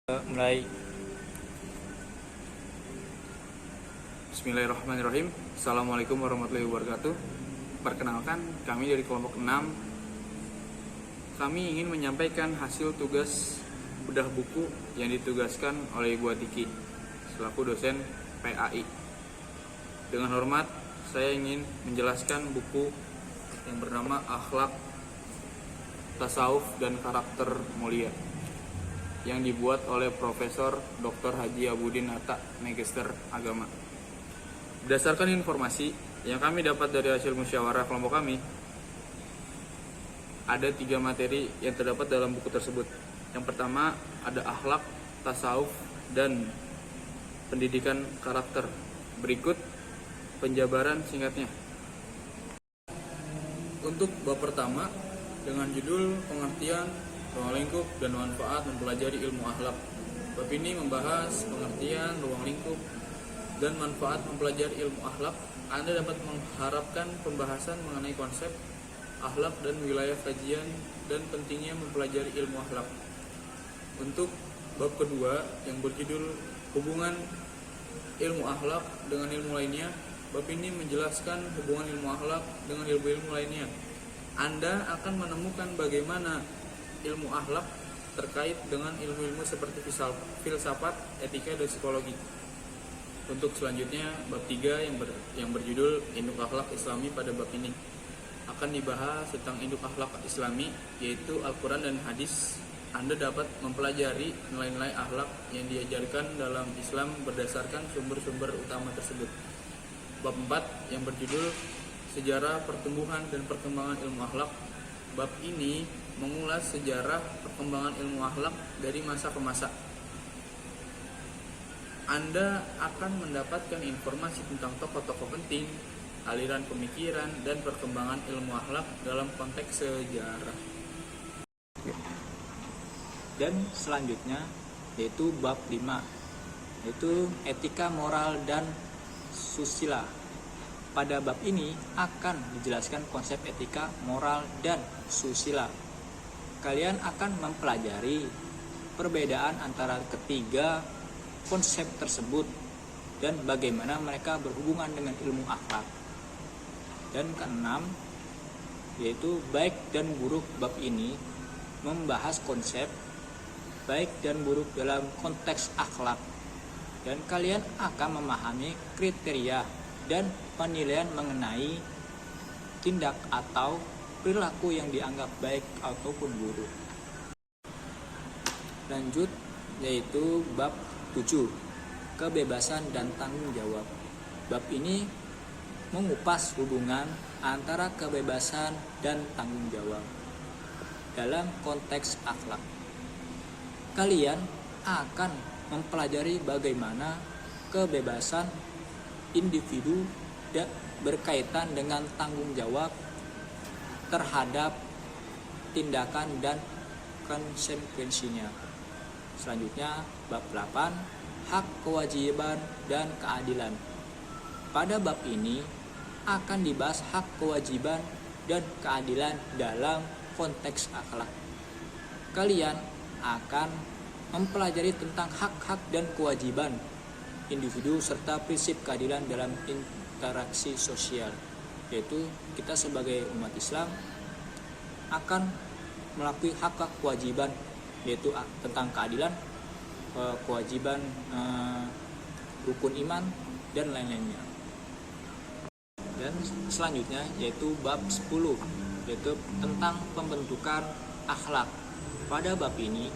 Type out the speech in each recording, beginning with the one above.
Mulai. Bismillahirrahmanirrahim. Assalamualaikum warahmatullahi wabarakatuh. Perkenalkan, kami dari kelompok 6. Kami ingin menyampaikan hasil tugas bedah buku yang ditugaskan oleh Ibu Atiki selaku dosen PAI. Dengan hormat, saya ingin menjelaskan buku yang bernama Akhlak, Tasawuf dan Karakter Mulia yang dibuat oleh Profesor Dr. Haji Abudin Atta, Magister Agama. Berdasarkan informasi yang kami dapat dari hasil musyawarah kelompok kami, ada 3 materi yang terdapat dalam buku tersebut. Yang pertama ada akhlak, tasawuf, dan pendidikan karakter. Berikut penjabaran singkatnya. Untuk bab pertama dengan judul pengertian ruang lingkup dan manfaat mempelajari ilmu akhlak. Bab ini membahas pengertian ruang lingkup dan manfaat mempelajari ilmu akhlak. Anda dapat mengharapkan pembahasan mengenai konsep akhlak dan wilayah kajian dan pentingnya mempelajari ilmu akhlak. Untuk bab kedua yang berjudul hubungan ilmu akhlak dengan ilmu lainnya, bab ini menjelaskan hubungan ilmu akhlak dengan ilmu-ilmu lainnya. Anda akan menemukan bagaimana ilmu akhlak terkait dengan ilmu-ilmu seperti filsafat, etika, dan psikologi. Untuk selanjutnya bab 3 yang berjudul induk akhlak Islami. Pada bab ini akan dibahas tentang induk akhlak Islami, yaitu Al-Quran dan hadis. Anda dapat mempelajari nilai-nilai akhlak yang diajarkan dalam Islam berdasarkan sumber-sumber utama tersebut. Bab 4 yang berjudul sejarah pertumbuhan dan perkembangan ilmu akhlak. Bab ini mengulas sejarah perkembangan ilmu akhlak dari masa ke masa. Anda akan mendapatkan informasi tentang tokoh-tokoh penting, aliran pemikiran, dan perkembangan ilmu akhlak dalam konteks sejarah. Dan selanjutnya yaitu bab 5, yaitu etika, moral, dan susila. Pada bab ini akan dijelaskan konsep etika, moral, dan susila. Kalian akan mempelajari perbedaan antara ketiga konsep tersebut dan bagaimana mereka berhubungan dengan ilmu akhlak. Dan keenam, yaitu baik dan buruk. Bab ini membahas konsep baik dan buruk dalam konteks akhlak. Dan kalian akan memahami kriteria dan penilaian mengenai tindak atau perilaku yang dianggap baik ataupun buruk. Lanjut, yaitu bab 7, kebebasan dan tanggung jawab. Bab ini mengupas hubungan antara kebebasan dan tanggung jawab dalam konteks akhlak. Kalian akan mempelajari bagaimana kebebasan individu berkaitan dengan tanggung jawab terhadap tindakan dan konsekuensinya. Selanjutnya bab 8, hak, kewajiban, dan keadilan. Pada bab ini akan dibahas hak, kewajiban, dan keadilan dalam konteks akhlak. Kalian akan mempelajari tentang hak-hak dan kewajiban individu serta prinsip keadilan dalam interaksi sosial, yaitu kita sebagai umat Islam akan melakukan hak-hak kewajiban, yaitu tentang keadilan, kewajiban, rukun iman, dan lain-lainnya. Dan selanjutnya yaitu bab 10, yaitu tentang pembentukan akhlak. Pada bab ini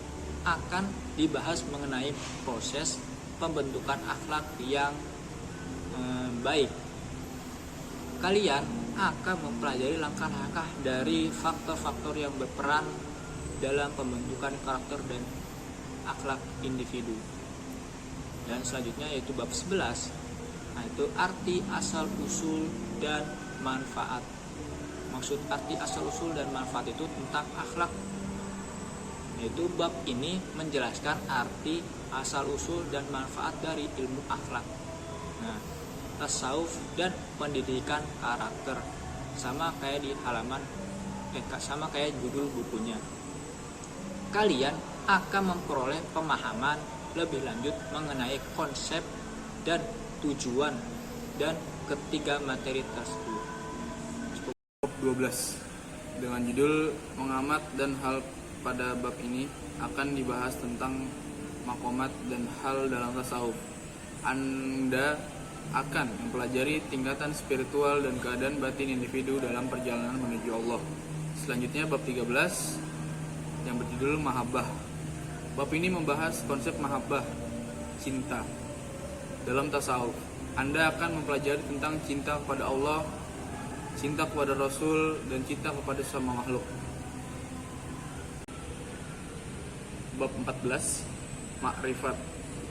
akan dibahas mengenai proses pembentukan akhlak yang baik. Kalian akan mempelajari langkah-langkah dari faktor-faktor yang berperan dalam pembentukan karakter dan akhlak individu. Dan selanjutnya yaitu bab 11, yaitu arti, asal, usul, dan manfaat. Maksud arti, asal, usul, dan manfaat itu tentang akhlak, yaitu bab ini menjelaskan arti, asal, usul, dan manfaat dari ilmu akhlak. Nah, tasawuf dan pendidikan karakter sama kayak di halaman sama kayak judul bukunya. Kalian akan memperoleh pemahaman lebih lanjut mengenai konsep dan tujuan dan ketiga materi tersebut. Bab 12 dengan judul mengamat dan hal. Pada bab ini akan dibahas tentang makomat dan hal dalam tasawuf. Anda akan mempelajari tingkatan spiritual dan keadaan batin individu dalam perjalanan menuju Allah. Selanjutnya bab 13 yang berjudul mahabbah. Bab ini membahas konsep mahabbah, cinta. Dalam tasawuf, Anda akan mempelajari tentang cinta kepada Allah, cinta kepada Rasul, dan cinta kepada sama makhluk. Bab 14 makrifat.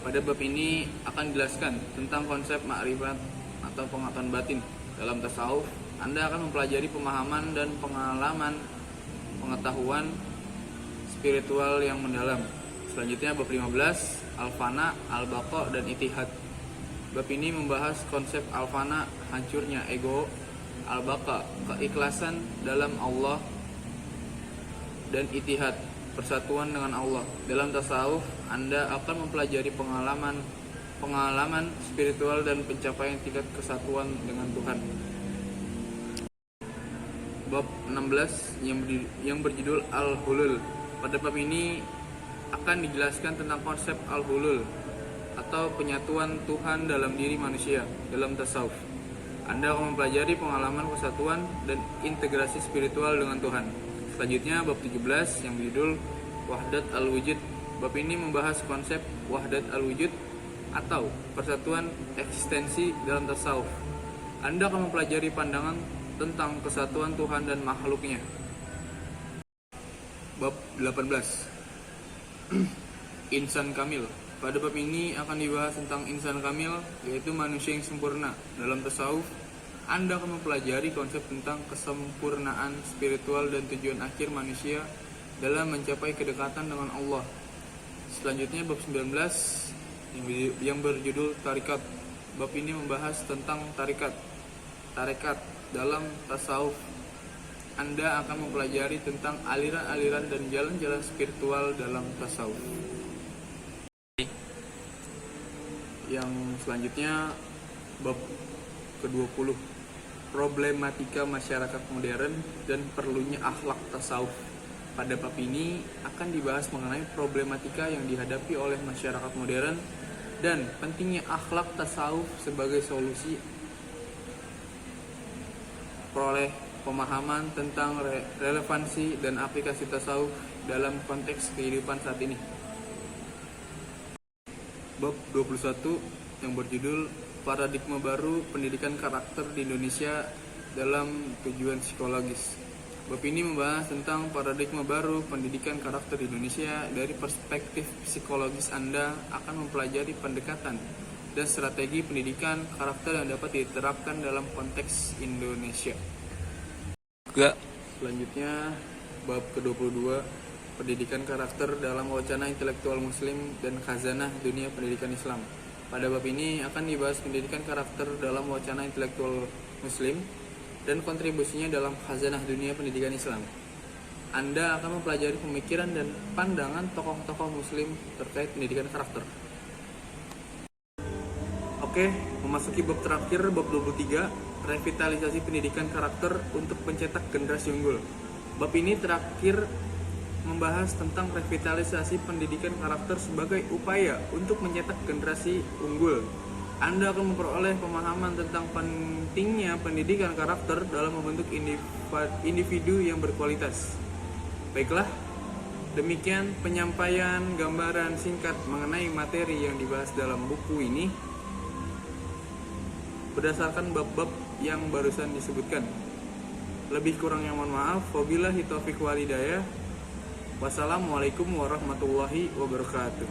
Pada bab ini akan dijelaskan tentang konsep makrifat atau pengetahuan batin. Dalam tasawuf, Anda akan mempelajari pemahaman dan pengalaman pengetahuan spiritual yang mendalam. Selanjutnya bab 15 al-fana, al-baqa, dan itihad. Bab ini membahas konsep al-fana, hancurnya ego, al-baqa, keikhlasan dalam Allah, dan itihad, persatuan dengan Allah. Dalam tasawuf, Anda akan mempelajari pengalaman spiritual dan pencapaian tingkat kesatuan dengan Tuhan. Bab 16 yang berjudul Al-Hulul. Pada bab ini akan dijelaskan tentang konsep Al-Hulul atau penyatuan Tuhan dalam diri manusia. Dalam tasawuf, Anda akan mempelajari pengalaman kesatuan dan integrasi spiritual dengan Tuhan. Selanjutnya bab 17 yang berjudul Wahdat al-Wujud. Bab ini membahas konsep Wahdat al-Wujud atau persatuan eksistensi dalam tasawuf. Anda akan mempelajari pandangan tentang kesatuan Tuhan dan makhluknya. Bab 18 Insan Kamil. Pada bab ini akan dibahas tentang insan kamil, yaitu manusia yang sempurna. Dalam tasawuf, Anda akan mempelajari konsep tentang kesempurnaan spiritual dan tujuan akhir manusia dalam mencapai kedekatan dengan Allah. Selanjutnya bab 19 yang berjudul Tarikat. Bab ini membahas tentang tarikat. Dalam tasawuf, Anda akan mempelajari tentang aliran-aliran dan jalan-jalan spiritual dalam tasawuf. Yang selanjutnya bab ke-20, problematika masyarakat modern dan perlunya akhlak tasawuf. Pada bab ini akan dibahas mengenai problematika yang dihadapi oleh masyarakat modern dan pentingnya akhlak tasawuf sebagai solusi peroleh pemahaman tentang relevansi dan aplikasi tasawuf dalam konteks kehidupan saat ini. Bab 21 yang berjudul Paradigma Baru Pendidikan Karakter di Indonesia dalam Tujuan Psikologis. Bab ini membahas tentang paradigma baru pendidikan karakter di Indonesia. Dari perspektif psikologis, Anda akan mempelajari pendekatan dan strategi pendidikan karakter yang dapat diterapkan dalam konteks Indonesia. Selanjutnya, bab ke-22, pendidikan karakter dalam wacana intelektual muslim dan khazanah dunia pendidikan Islam. Pada bab ini akan dibahas pendidikan karakter dalam wacana intelektual muslim dan kontribusinya dalam khazanah dunia pendidikan Islam. Anda akan mempelajari pemikiran dan pandangan tokoh-tokoh muslim terkait pendidikan karakter. Oke, memasuki bab terakhir, bab 23, revitalisasi pendidikan karakter untuk mencetak generasi unggul. Bab ini terakhir membahas tentang revitalisasi pendidikan karakter sebagai upaya untuk mencetak generasi unggul. Anda akan memperoleh pemahaman tentang pentingnya pendidikan karakter dalam membentuk individu yang berkualitas. Baiklah, demikian penyampaian gambaran singkat mengenai materi yang dibahas dalam buku ini berdasarkan bab-bab yang barusan disebutkan. Lebih kurangnya mohon maaf. Wabillahi taufiq wal hidayah. Wassalamualaikum warahmatullahi wabarakatuh.